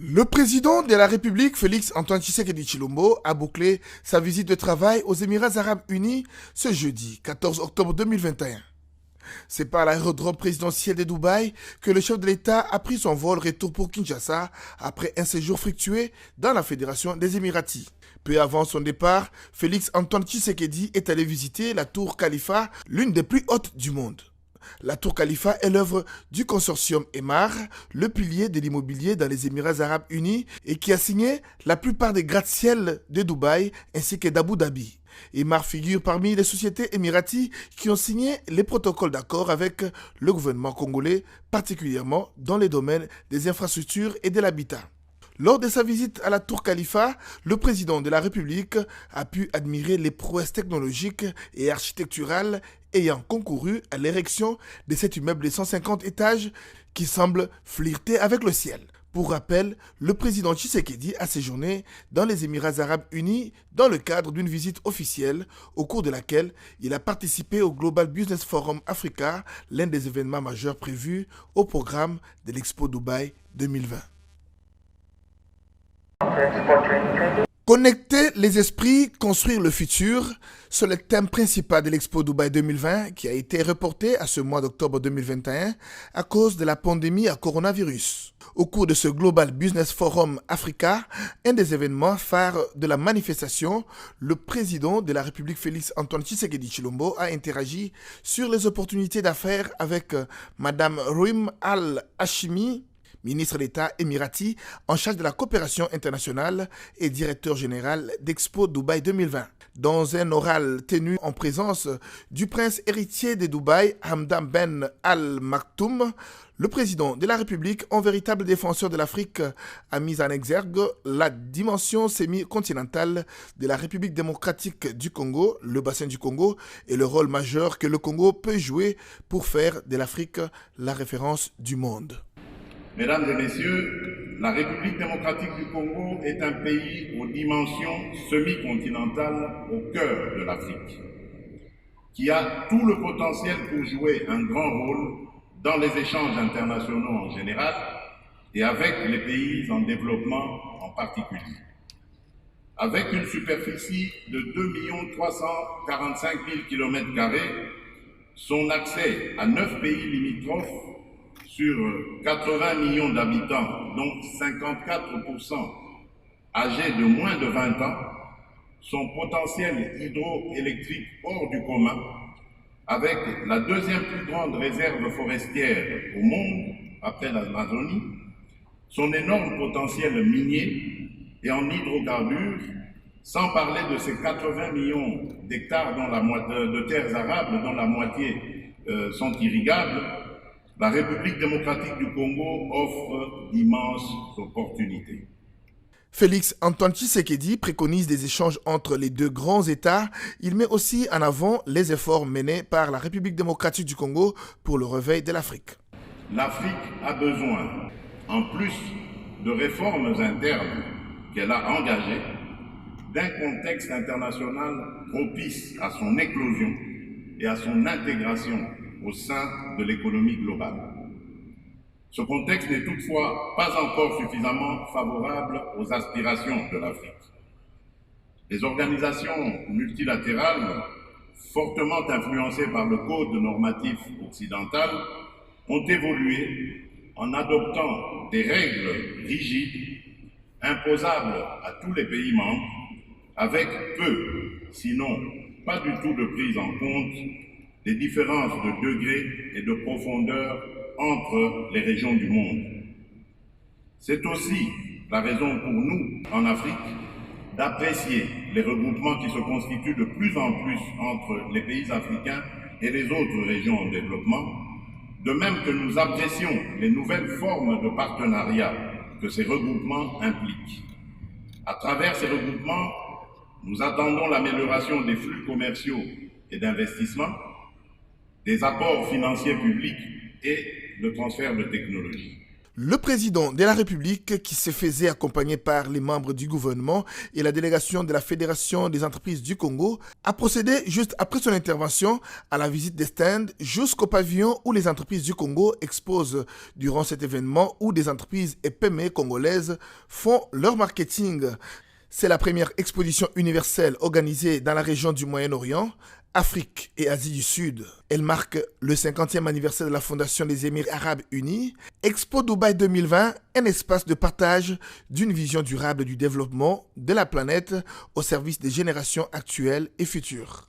Le président de la République, Félix Antoine Tshisekedi Tshilombo, a bouclé sa visite de travail aux Émirats Arabes Unis ce jeudi 14 octobre 2021. C'est par l'aérodrome présidentiel de Dubaï que le chef de l'État a pris son vol retour pour Kinshasa après un séjour fructueux dans la Fédération des Émiratis. Peu avant son départ, Félix Antoine Tshisekedi est allé visiter la tour Khalifa, l'une des plus hautes du monde. La tour Khalifa est l'œuvre du consortium Emaar, le pilier de l'immobilier dans les Émirats Arabes Unis et qui a signé la plupart des gratte-ciel de Dubaï ainsi que d'Abu Dhabi. Emaar figure parmi les sociétés émiraties qui ont signé les protocoles d'accord avec le gouvernement congolais, particulièrement dans les domaines des infrastructures et de l'habitat. Lors de sa visite à la tour Khalifa, le président de la République a pu admirer les prouesses technologiques et architecturales ayant concouru à l'érection de cet immeuble de 150 étages qui semble flirter avec le ciel. Pour rappel, le président Tshisekedi a séjourné dans les Émirats Arabes Unis dans le cadre d'une visite officielle au cours de laquelle il a participé au Global Business Forum Africa, l'un des événements majeurs prévus au programme de l'Expo Dubaï 2020. Connecter les esprits, construire le futur, c'est le thème principal de l'Expo Dubaï 2020 qui a été reporté à ce mois d'octobre 2021 à cause de la pandémie à coronavirus. Au cours de ce Global Business Forum Africa, un des événements phares de la manifestation, le président de la République Félix Antoine Tshisekedi Tshilombo a interagi sur les opportunités d'affaires avec Madame Rouim Al-Hashimi, ministre d'État émirati en charge de la coopération internationale et directeur général d'Expo Dubaï 2020. Dans un oral tenu en présence du prince héritier de Dubaï, Hamdan Ben Al Maktoum, le président de la République, en véritable défenseur de l'Afrique, a mis en exergue la dimension semi-continentale de la République démocratique du Congo, le bassin du Congo, et le rôle majeur que le Congo peut jouer pour faire de l'Afrique la référence du monde. Mesdames et messieurs, la République démocratique du Congo est un pays aux dimensions semi-continentales au cœur de l'Afrique, qui a tout le potentiel pour jouer un grand rôle dans les échanges internationaux en général et avec les pays en développement en particulier. Avec une superficie de 2 345 000 km², son accès à 9 pays limitrophes sur 80 millions d'habitants, dont 54% âgés de moins de 20 ans, son potentiel hydroélectrique hors du commun, avec la deuxième plus grande réserve forestière au monde, après l'Amazonie, son énorme potentiel minier et en hydrocarbures, sans parler de ses 80 millions d'hectares de terres arables, dont la moitié sont irrigables. La République démocratique du Congo offre d'immenses opportunités. Félix Antoine Tshisekedi préconise des échanges entre les deux grands États. Il met aussi en avant les efforts menés par la République démocratique du Congo pour le réveil de l'Afrique. L'Afrique a besoin, en plus de réformes internes qu'elle a engagées, d'un contexte international propice à son éclosion et à son intégration au sein de l'économie globale. Ce contexte n'est toutefois pas encore suffisamment favorable aux aspirations de l'Afrique. Les organisations multilatérales, fortement influencées par le code normatif occidental, ont évolué en adoptant des règles rigides, imposables à tous les pays membres, avec peu, sinon pas du tout de prise en compte des différences de degré et de profondeur entre les régions du monde. C'est aussi la raison pour nous, en Afrique, d'apprécier les regroupements qui se constituent de plus en plus entre les pays africains et les autres régions en développement, de même que nous apprécions les nouvelles formes de partenariat que ces regroupements impliquent. À travers ces regroupements, nous attendons l'amélioration des flux commerciaux et d'investissement, des apports financiers publics et le transfert de technologies. Le président de la République, qui se faisait accompagner par les membres du gouvernement et la délégation de la Fédération des entreprises du Congo, a procédé juste après son intervention à la visite des stands jusqu'au pavillon où les entreprises du Congo exposent durant cet événement où des entreprises et PME congolaises font leur marketing. C'est la première exposition universelle organisée dans la région du Moyen-Orient, Afrique et Asie du Sud. Elle marque le 50e anniversaire de la fondation des Émirats Arabes Unis. Expo Dubaï 2020, un espace de partage d'une vision durable du développement de la planète au service des générations actuelles et futures.